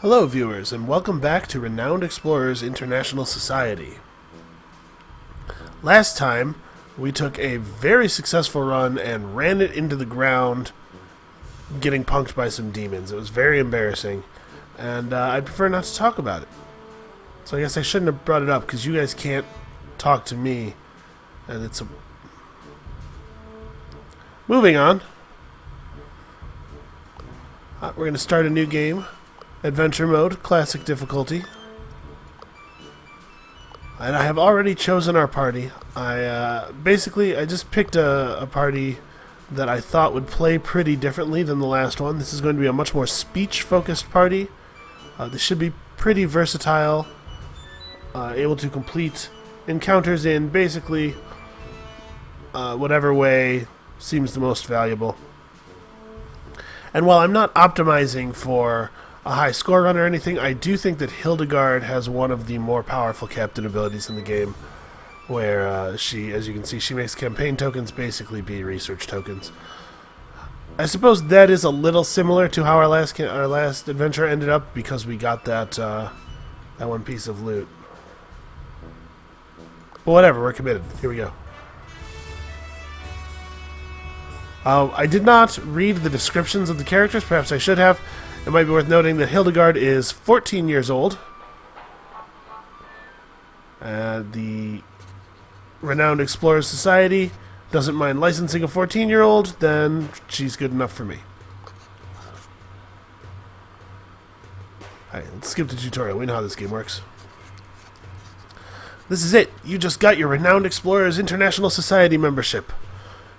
Hello viewers, and welcome back to Renowned Explorers International Society. Last time, we took a very successful run and ran it into the ground, getting punked by some demons. It was very embarrassing, and I'd prefer not to talk about it. So I guess I shouldn't have brought it up, because you guys can't talk to me, and it's a... Moving on. We're going to start a new game. Adventure mode, classic difficulty. And I have already chosen our party. I just picked a party that I thought would play pretty differently than the last one. This is going to be a much more speech-focused party. This should be pretty versatile, able to complete encounters in basically whatever way seems the most valuable. And while I'm not optimizing for a high score run or anything, I do think that Hildegard has one of the more powerful captain abilities in the game, where she, as you can see, she makes campaign tokens basically be research tokens. I suppose that is a little similar to how our last adventure ended up, because we got that one piece of loot. But whatever, we're committed. Here we go. I did not read the descriptions of the characters. Perhaps I should have. It might be worth noting that Hildegard is 14 years old. The Renowned Explorers Society doesn't mind licensing a 14-year-old, then she's good enough for me. Alright, let's skip the tutorial. We know how this game works. This is it. You just got your Renowned Explorers International Society membership.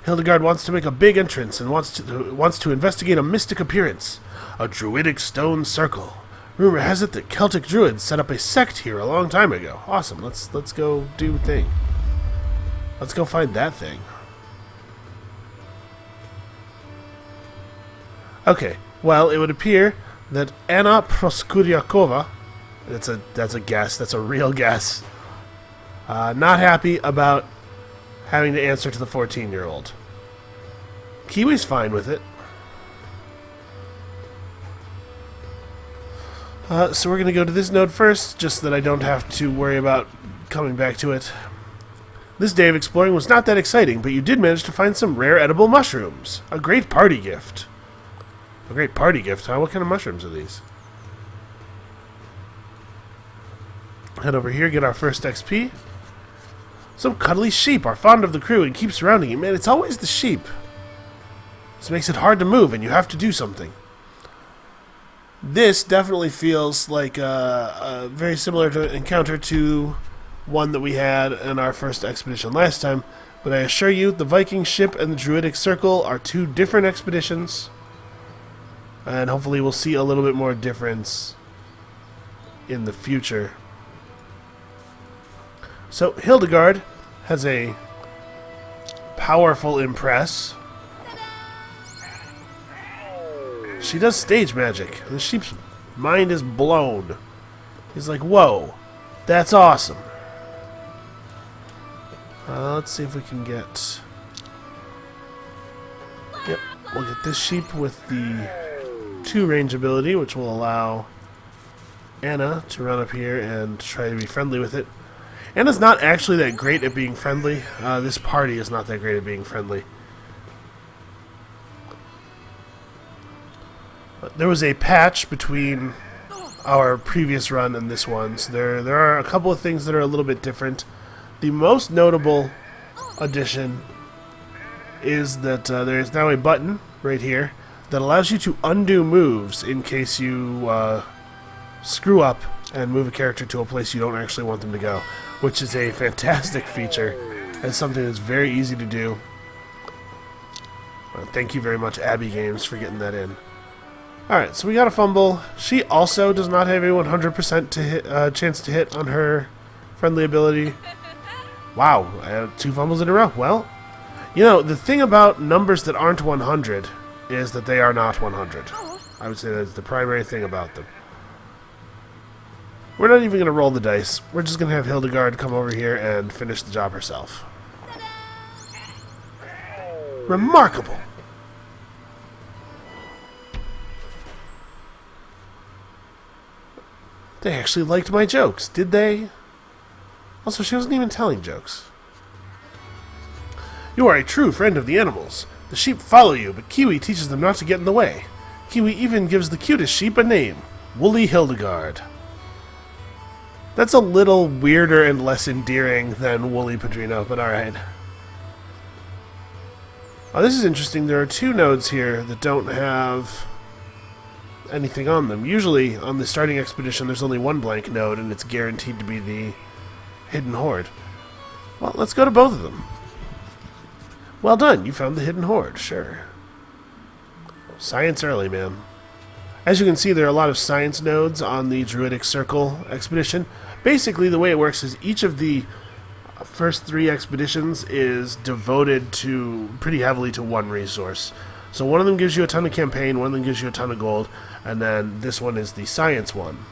Hildegard wants to make a big entrance and wants to investigate a mystic appearance. A druidic stone circle. Rumor has it that Celtic druids set up a sect here a long time ago. Awesome. Let's go do thing. Let's go find that thing. Okay. Well, it would appear that Anna Proskuryakova, that's a guess. That's a real guess. Not happy about having to answer to the 14-year-old. Kiwi's fine with it. So we're going to go to this node first, just so that I don't have to worry about coming back to it. This day of exploring was not that exciting, but you did manage to find some rare edible mushrooms. A great party gift. A great party gift, huh? What kind of mushrooms are these? Head over here, get our first XP. Some cuddly sheep are fond of the crew and keep surrounding you. Man, it's always the sheep. This makes it hard to move, and you have to do something. This definitely feels like a very similar encounter to one that we had in our first expedition last time, but I assure you, the Viking ship and the Druidic Circle are two different expeditions, and hopefully we'll see a little bit more difference in the future. So, Hildegard has a powerful impress. She does stage magic. The sheep's mind is blown. He's like, whoa, that's awesome. Let's see if we can get... Yep, we'll get this sheep with the 2-range ability, which will allow Anna to run up here and try to be friendly with it. Anna's not actually that great at being friendly. This party is not that great at being friendly. There was a patch between our previous run and this one, so there are a couple of things that are a little bit different. The most notable addition is that there is now a button right here that allows you to undo moves in case you screw up and move a character to a place you don't actually want them to go, which is a fantastic feature and something that's very easy to do. Thank you very much, Abbey Games, for getting that in. Alright, so we got a fumble. She also does not have a 100% chance to hit on her friendly ability. Wow, I have 2 fumbles in a row. Well, you know, the thing about numbers that aren't 100 is that they are not 100. I would say that's the primary thing about them. We're not even going to roll the dice. We're just going to have Hildegard come over here and finish the job herself. Remarkable! They actually liked my jokes, did they? Also, she wasn't even telling jokes. You are a true friend of the animals. The sheep follow you, but Kiwi teaches them not to get in the way. Kiwi even gives the cutest sheep a name, Woolly Hildegard. That's a little weirder and less endearing than Woolly Padrino, but alright. Oh, this is interesting. There are 2 nodes here that don't have anything on them. Usually, on the starting expedition, there's only 1 blank node, and it's guaranteed to be the Hidden Hoard. Well, let's go to both of them. Well done, you found the Hidden Hoard, sure. Science early, man. As you can see, there are a lot of science nodes on the Druidic Circle expedition. Basically, the way it works is each of the first 3 expeditions is devoted to pretty heavily to 1 resource. So one of them gives you a ton of campaign, one of them gives you a ton of gold, and then this one is the science one.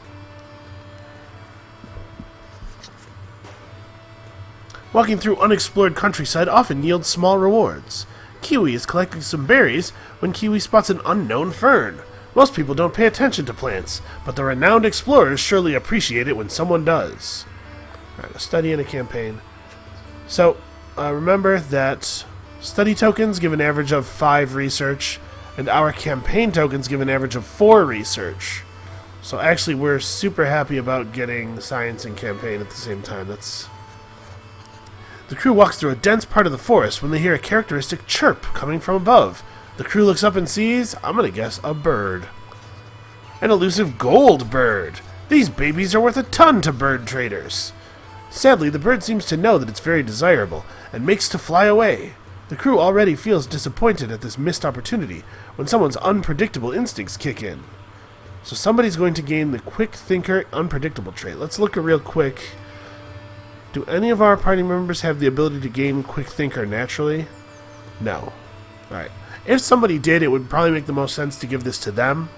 Walking through unexplored countryside often yields small rewards. Kiwi is collecting some berries when Kiwi spots an unknown fern. Most people don't pay attention to plants, but the renowned explorers surely appreciate it when someone does. Alright, a study and a campaign. So, remember that study tokens give an average of 5 research, and our campaign tokens give an average of 4 research. So actually, we're super happy about getting science and campaign at the same time. The crew walks through a dense part of the forest when they hear a characteristic chirp coming from above. The crew looks up and sees, I'm gonna guess, a bird. An elusive gold bird! These babies are worth a ton to bird traders. Sadly, the bird seems to know that it's very desirable, and makes to fly away. The crew already feels disappointed at this missed opportunity, when someone's unpredictable instincts kick in. So somebody's going to gain the Quick Thinker Unpredictable trait. Let's look real quick. Do any of our party members have the ability to gain Quick Thinker naturally? No. Alright. If somebody did, it would probably make the most sense to give this to them,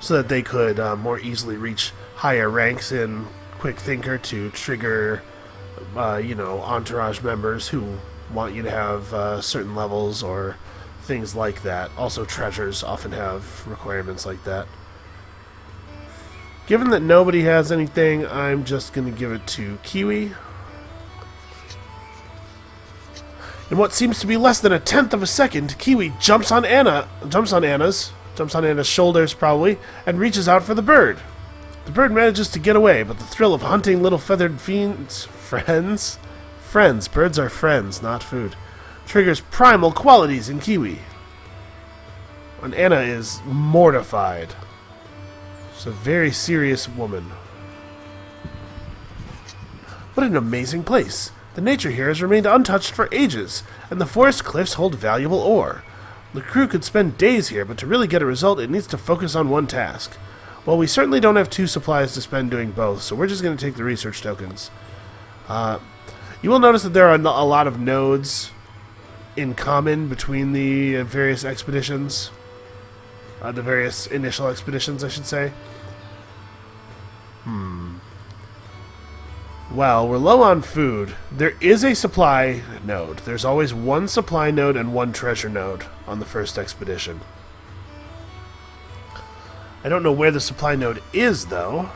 so that they could more easily reach higher ranks in Quick Thinker to trigger, entourage members who want you to have certain levels or things like that. Also, treasures often have requirements like that. Given that nobody has anything, I'm just going to give it to Kiwi. In what seems to be less than a tenth of a second, Kiwi jumps on Anna's shoulders probably, and reaches out for the bird. The bird manages to get away, but the thrill of hunting little feathered friends, birds are friends, not food, triggers primal qualities in Kiwi. And Anna is mortified. She's a very serious woman. What an amazing place. The nature here has remained untouched for ages, and the forest cliffs hold valuable ore. The crew could spend days here, but to really get a result, it needs to focus on one task. Well, we certainly don't have 2 supplies to spend doing both, so we're just going to take the research tokens. You will notice that there are a lot of nodes in common between the various expeditions. The various initial expeditions, I should say. Well, we're low on food. There is a supply node. There's always 1 supply node and 1 treasure node on the first expedition. I don't know where the supply node is, though.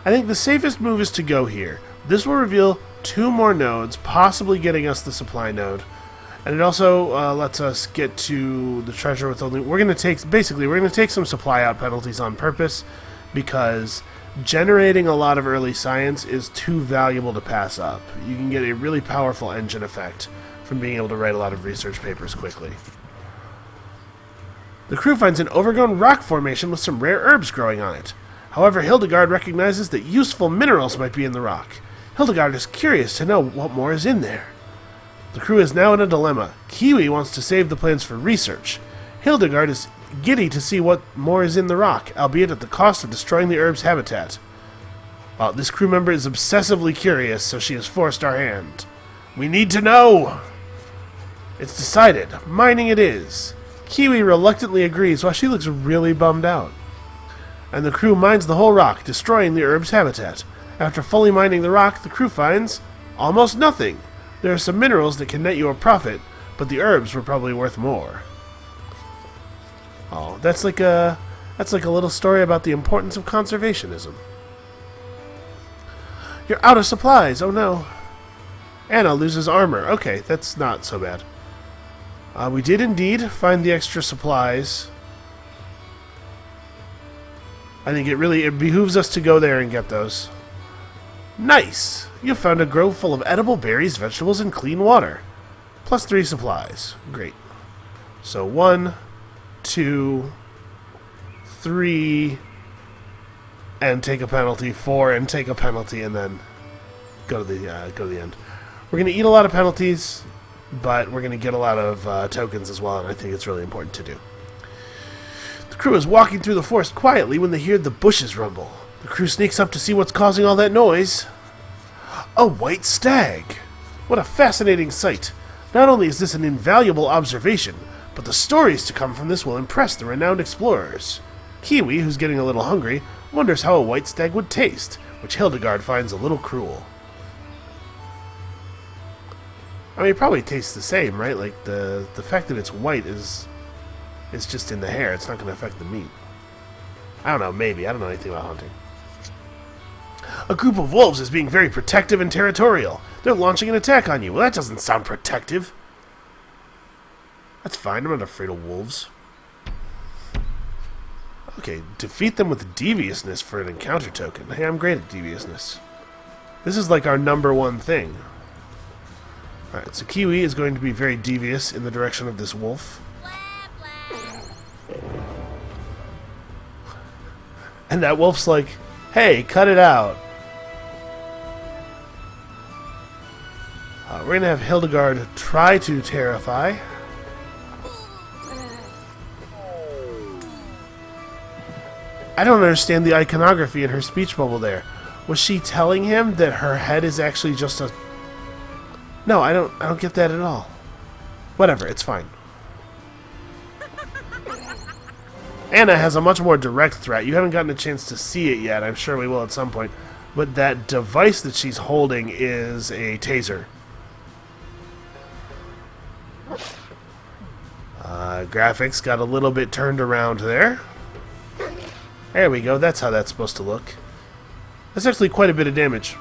I think the safest move is to go here. This will reveal 2 more nodes, possibly getting us the supply node. And it also lets us get to the treasure with only... We're going to take some supply out penalties on purpose, because generating a lot of early science is too valuable to pass up. You can get a really powerful engine effect from being able to write a lot of research papers quickly. The crew finds an overgrown rock formation with some rare herbs growing on it. However, Hildegard recognizes that useful minerals might be in the rock. Hildegard is curious to know what more is in there. The crew is now in a dilemma. Kiwi wants to save the plants for research. Hildegard is giddy to see what more is in the rock, albeit at the cost of destroying the herb's habitat. Well, this crew member is obsessively curious, so she has forced our hand. We need to know! It's decided. Mining it is. Kiwi reluctantly agrees while she looks really bummed out. And the crew mines the whole rock, destroying the herb's habitat. After fully mining the rock, the crew finds almost nothing. There are some minerals that can net you a profit, but the herbs were probably worth more. Oh, that's like a That's like a little story about the importance of conservationism. You're out of supplies! Oh no! Anna loses armor. Okay, that's not so bad. We did indeed find the extra supplies. I think it behooves us to go there and get those. Nice! You found a grove full of edible berries, vegetables, and clean water. Plus 3 supplies. Great. So 1, 2, 3, and take a penalty. 4 and take a penalty, and then go to the end. We're going to eat a lot of penalties, but we're going to get a lot of tokens as well, and I think it's really important to do. The crew is walking through the forest quietly when they hear the bushes rumble. The crew sneaks up to see what's causing all that noise. A white stag! What a fascinating sight. Not only is this an invaluable observation, but the stories to come from this will impress the renowned explorers. Kiwi, who's getting a little hungry, wonders how a white stag would taste, which Hildegard finds a little cruel. I mean, it probably tastes the same, right? Like, the fact that it's white is just in the hair. It's not going to affect the meat. I don't know, maybe. I don't know anything about hunting. A group of wolves is being very protective and territorial. They're launching an attack on you. Well, that doesn't sound protective. That's fine. I'm not afraid of wolves. Okay, defeat them with deviousness for an encounter token. Hey, I'm great at deviousness. This is like our #1 thing. Alright, so Kiwi is going to be very devious in the direction of this wolf. And that wolf's like, hey, cut it out. We're going to have Hildegard try to terrify. I don't understand the iconography in her speech bubble there. Was she telling him that her head is actually just a... No, I don't get that at all. Whatever, it's fine. Anna has a much more direct threat. You haven't gotten a chance to see it yet. I'm sure we will at some point. But that device that she's holding is a taser. Graphics got a little bit turned around there. There we go. That's how that's supposed to look. That's actually quite a bit of damage.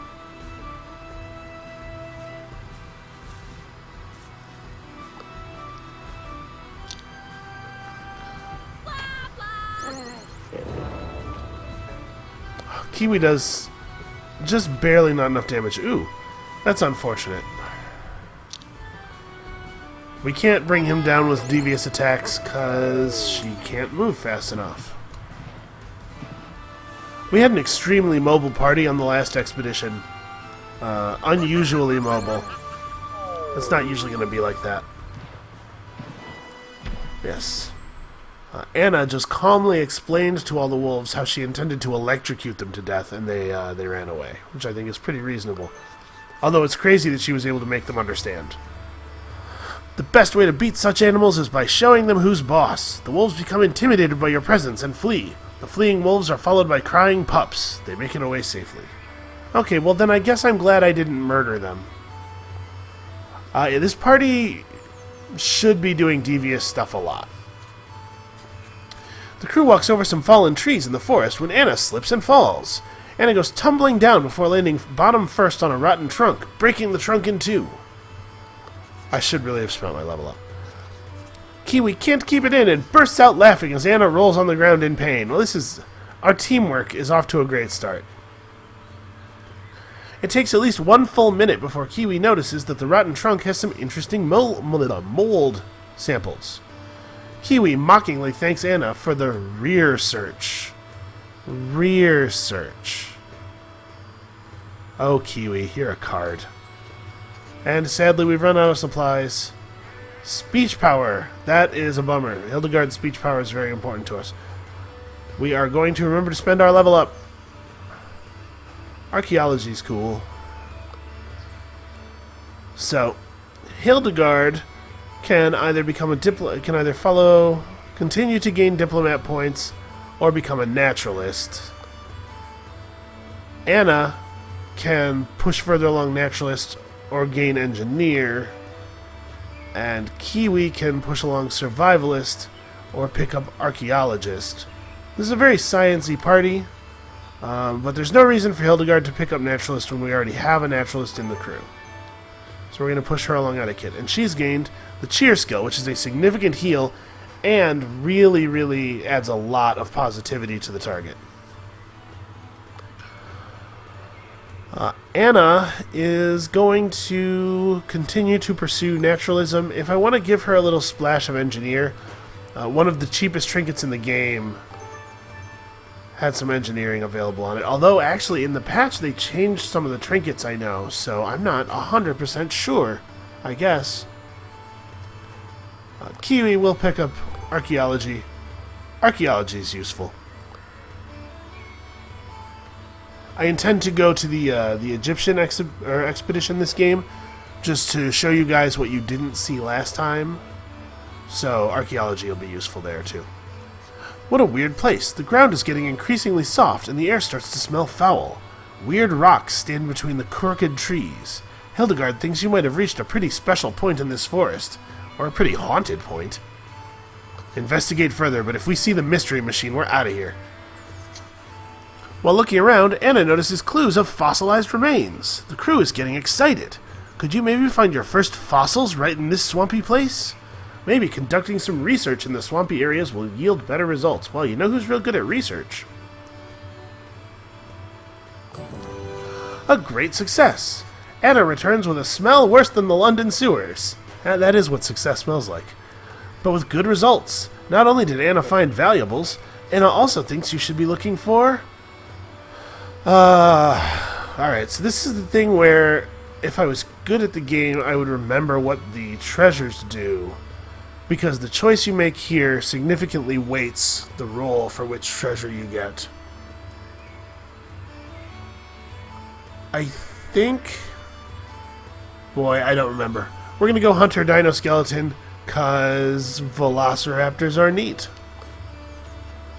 Kiwi does just barely not enough damage. Ooh, that's unfortunate. We can't bring him down with devious attacks because she can't move fast enough. We had an extremely mobile party on the last expedition. Unusually mobile. It's not usually going to be like that. Yes. Anna just calmly explained to all the wolves how she intended to electrocute them to death, and they ran away, which I think is pretty reasonable. Although it's crazy that she was able to make them understand. The best way to beat such animals is by showing them who's boss. The wolves become intimidated by your presence and flee. The fleeing wolves are followed by crying pups. They make it away safely. Okay, well then I guess I'm glad I didn't murder them. Yeah, this party should be doing devious stuff a lot. The crew walks over some fallen trees in the forest when Anna slips and falls. Anna goes tumbling down before landing bottom first on a rotten trunk, breaking the trunk in two. I should really have spent my level up. Kiwi can't keep it in and bursts out laughing as Anna rolls on the ground in pain. Well, our teamwork is off to a great start. It takes at least 1 full minute before Kiwi notices that the rotten trunk has some interesting mold samples. Kiwi mockingly thanks Anna for the rear search. Rear search. Oh, Kiwi, you're a card. And sadly, we've run out of supplies. Speech power. That is a bummer. Hildegard's speech power is very important to us. We are going to remember to spend our level up. Archaeology's cool. So, Hildegard can either become a continue to gain diplomat points, or become a naturalist. Anna can push further along naturalist or gain engineer, and Kiwi can push along survivalist or pick up archaeologist. This is a very science-y party, but there's no reason for Hildegard to pick up Naturalist when we already have a Naturalist in the crew. So we're going to push her along etiquette. And she's gained the Cheer skill, which is a significant heal and really, really adds a lot of positivity to the target. Anna is going to continue to pursue Naturalism. If I want to give her a little splash of Engineer, one of the cheapest trinkets in the game had some engineering available on it. Although, actually, in the patch, they changed some of the trinkets, I know, so I'm not 100% sure, I guess. Kiwi will pick up Archaeology. Archaeology is useful. I intend to go to the Egyptian expedition this game, just to show you guys what you didn't see last time. So, Archaeology will be useful there, too. What a weird place. The ground is getting increasingly soft, and the air starts to smell foul. Weird rocks stand between the crooked trees. Hildegard thinks you might have reached a pretty special point in this forest. Or a pretty haunted point. Investigate further, but if we see the mystery machine, we're out of here. While looking around, Anna notices clues of fossilized remains. The crew is getting excited. Could you maybe find your first fossils right in this swampy place? Maybe conducting some research in the swampy areas will yield better results. Well, you know who's real good at research. A great success! Anna returns with a smell worse than the London sewers. That is what success smells like. But with good results. Not only did Anna find valuables, Anna also thinks you should be looking for... Alright, so this is the thing where if I was good at the game, I would remember what the treasures do. Because the choice you make here significantly weights the role for which treasure you get. I think... Boy, I don't remember. We're going to go hunt her dino skeleton, because velociraptors are neat.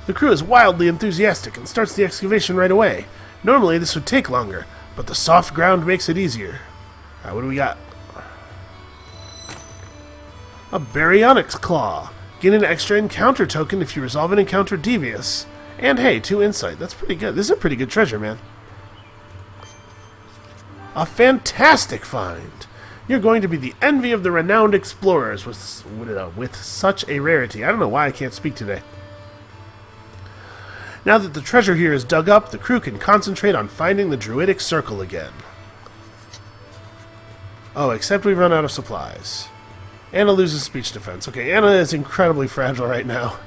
The crew is wildly enthusiastic and starts the excavation right away. Normally this would take longer, but the soft ground makes it easier. Alright, what do we got? A Baryonyx Claw. Gain an extra encounter token if you resolve an encounter Devious. And hey, 2 insight. That's pretty good. This is a pretty good treasure, man. A fantastic find. You're going to be the envy of the renowned explorers with such a rarity. I don't know why I can't speak today. Now that the treasure here is dug up, the crew can concentrate on finding the Druidic Circle again. Oh, except we've run out of supplies. Anna loses speech defense. Okay, Anna is incredibly fragile right now.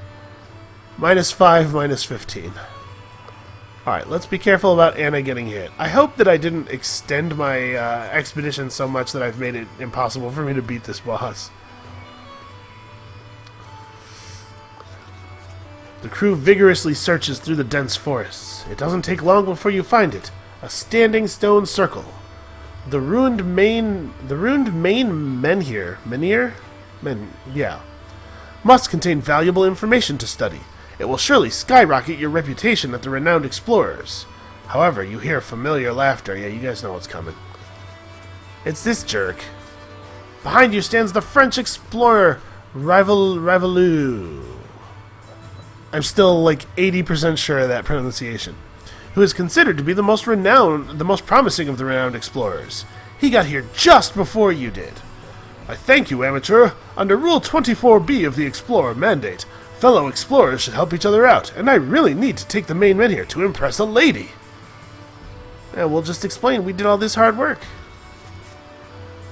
-5, -15. Alright, let's be careful about Anna getting hit. I hope that I didn't extend my expedition so much that I've made it impossible for me to beat this boss. The crew vigorously searches through the dense forests. It doesn't take long before you find it. A standing stone circle. The ruined main menhir, must contain valuable information to study. It will surely skyrocket your reputation at the renowned explorers. However, you hear familiar laughter. Yeah, you guys know what's coming. It's this jerk. Behind you stands the French explorer, Rivalou. I'm still like 80% sure of that pronunciation. Who is considered to be the most promising of the renowned explorers. He got here just before you did. I thank you, amateur. Under Rule 24B of the Explorer Mandate, fellow explorers should help each other out, and I really need to take the main men here to impress a lady. And we'll just explain we did all this hard work.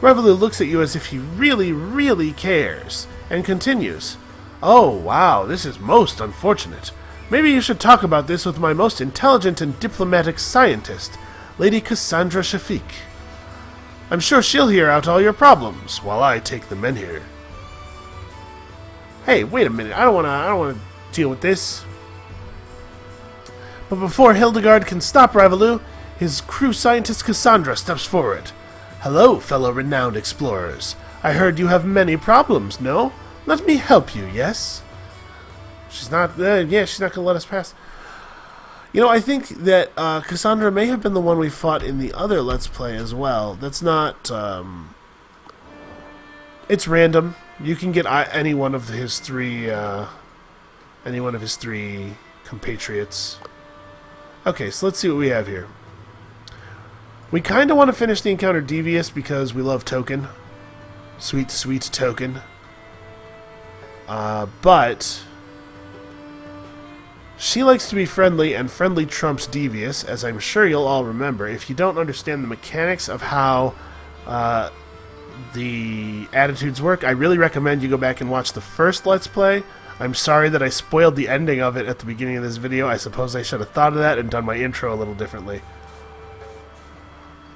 Rivalou looks at you as if he really, really cares, and continues. Oh, wow, this is most unfortunate. Maybe you should talk about this with my most intelligent and diplomatic scientist, Lady Cassandra Shafiq. I'm sure she'll hear out all your problems, while I take the men here. Hey, wait a minute, I don't wanna deal with this. But before Hildegard can stop Rivalou, his crew scientist Cassandra steps forward. Hello, fellow renowned explorers. I heard you have many problems, no? Let me help you, yes? She's not gonna let us pass. You know, I think that Cassandra may have been the one we fought in the other Let's Play as well. That's not, it's random. You can get any one of his three compatriots. Okay, so let's see what we have here. We kind of want to finish the encounter Devious because we love Token. Sweet, sweet Token. But she likes to be friendly, and friendly trumps Devious, as I'm sure you'll all remember. If you don't understand the mechanics of how the attitudes work, I really recommend you go back and watch the first Let's Play. I'm sorry that I spoiled the ending of it at the beginning of this video. I suppose I should have thought of that and done my intro a little differently.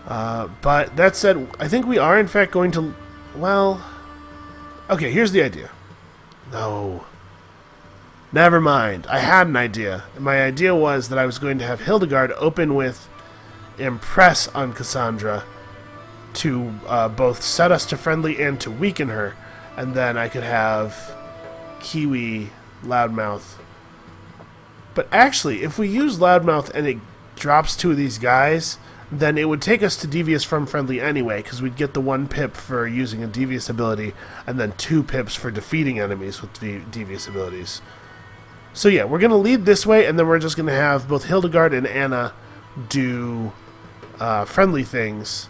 But that said, I think we are in fact going to... Well... Okay, here's the idea. No. Never mind. I had an idea. My idea was that I was going to have Hildegard open with Impress on Cassandra to both set us to friendly and to weaken her, and then I could have Kiwi Loudmouth. But actually, if we use Loudmouth and it drops 2 of these guys, then it would take us to Devious from friendly anyway, because we'd get the 1 pip for using a Devious ability, and then 2 pips for defeating enemies with the Devious abilities. So yeah, we're going to lead this way, and then we're just going to have both Hildegard and Anna do friendly things.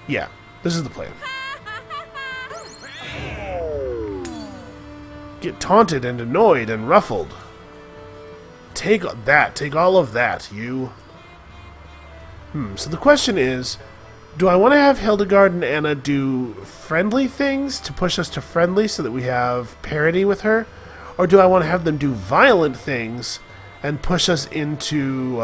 Yeah, this is the plan. Get taunted and annoyed and ruffled. Take that. Take all of that, you. So the question is, do I want to have Hildegard and Anna do friendly things to push us to friendly so that we have parity with her? Or do I want to have them do violent things and push us into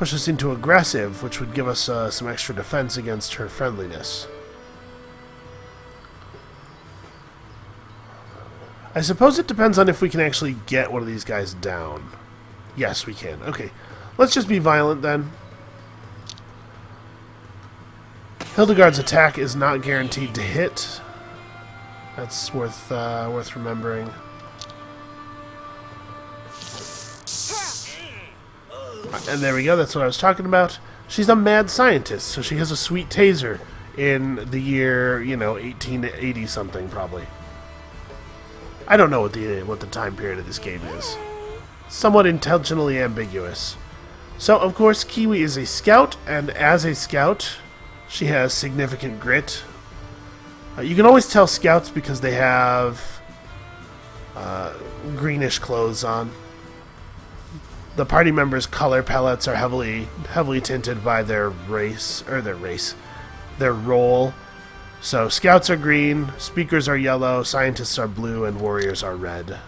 aggressive, which would give us some extra defense against her friendliness? I suppose it depends on if we can actually get one of these guys down. Yes, we can. Okay, let's just be violent then. Hildegard's attack is not guaranteed to hit. That's worth remembering. And there we go, that's what I was talking about. She's a mad scientist, so she has a sweet taser in the year, 1880 something probably. I don't know what the time period of this game is. Somewhat intentionally ambiguous. So, of course, Kiwi is a scout, and as a scout, she has significant grit. You can always tell scouts because they have greenish clothes on. The party members' color palettes are heavily tinted by their role. So scouts are green, speakers are yellow, scientists are blue, and warriors are red.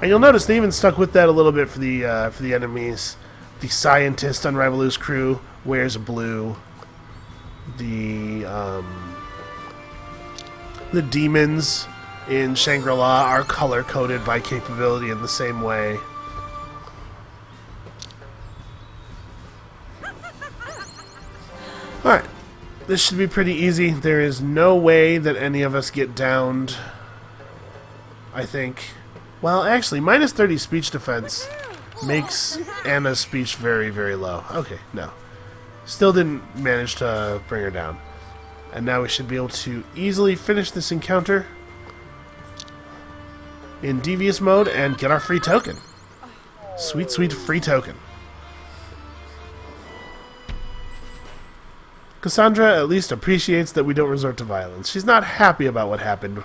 And you'll notice they even stuck with that a little bit for the enemies. The scientist on Rivalu's crew wears blue. The demons in Shangri-La are color-coded by capability in the same way. Alright, this should be pretty easy. There is no way that any of us get downed, I think. Well, actually, minus 30 speech defense makes Anna's speech very, very low. Okay, no. Still didn't manage to bring her down. And now we should be able to easily finish this encounter in Devious mode and get our free token. Sweet, sweet free token. Cassandra at least appreciates that we don't resort to violence. She's not happy about what happened.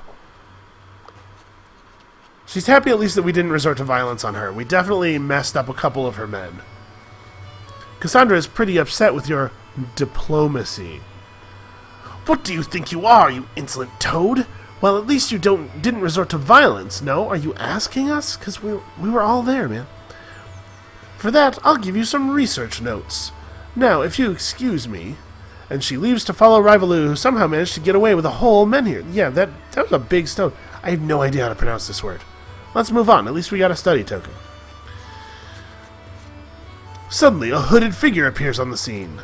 She's happy at least that we didn't resort to violence on her. We definitely messed up a couple of her men. Cassandra is pretty upset with your diplomacy. What do you think you are, you insolent toad? Well, at least you didn't resort to violence, no? Are you asking us? Because we were all there, man. For that, I'll give you some research notes. Now, if you excuse me... And she leaves to follow Rivalu, who somehow managed to get away with a whole men here. Yeah, that was a big stone. I have no idea how to pronounce this word. Let's move on. At least we got a study token. Suddenly, a hooded figure appears on the scene.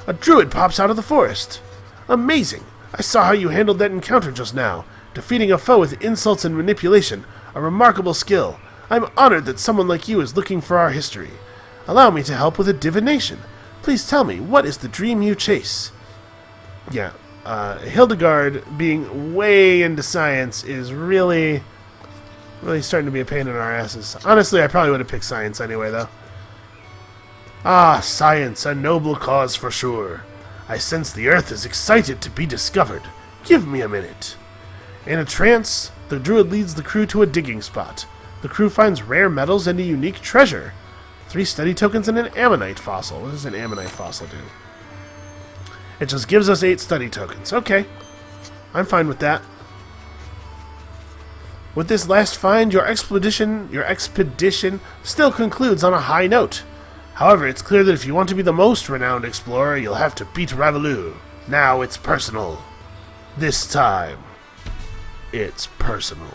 A druid pops out of the forest. Amazing. I saw how you handled that encounter just now. Defeating a foe with insults and manipulation. A remarkable skill. I'm honored that someone like you is looking for our history. Allow me to help with a divination. Please tell me, what is the dream you chase? Yeah, Hildegard being way into science is really Really starting to be a pain in our asses. Honestly, I probably would have picked science anyway, though. Ah, science, a noble cause for sure. I sense the Earth is excited to be discovered. Give me a minute. In a trance, the druid leads the crew to a digging spot. The crew finds rare metals and a unique treasure. 3 study tokens and an ammonite fossil. What does an ammonite fossil do? It just gives us 8 study tokens. Okay. I'm fine with that. With this last find, your expedition still concludes on a high note. However, it's clear that if you want to be the most renowned explorer, you'll have to beat Ravelou. Now it's personal. This time, it's personal.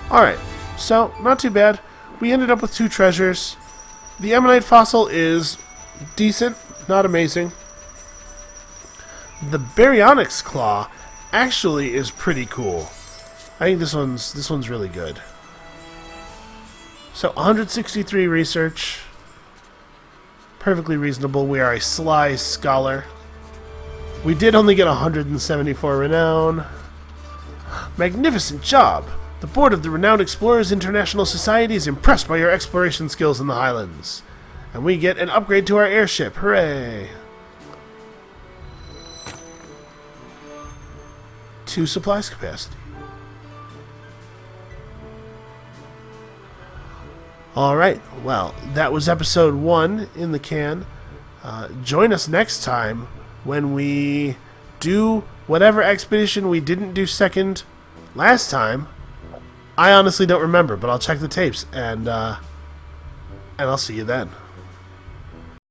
Alright, so, not too bad. We ended up with 2 treasures. The ammonite fossil is decent, not amazing. The baryonyx claw actually is pretty cool. I think this one's really good. So 163 research. Perfectly reasonable. We are a sly scholar. We did only get 174 renown. Magnificent job! The board of the Renowned Explorers International Society is impressed by your exploration skills in the Highlands. And we get an upgrade to our airship. Hooray! 2 supplies capacity. Alright, well, that was episode 1 in the can. Join us next time when we do whatever expedition we didn't do second last time. I honestly don't remember, but I'll check the tapes, and I'll see you then.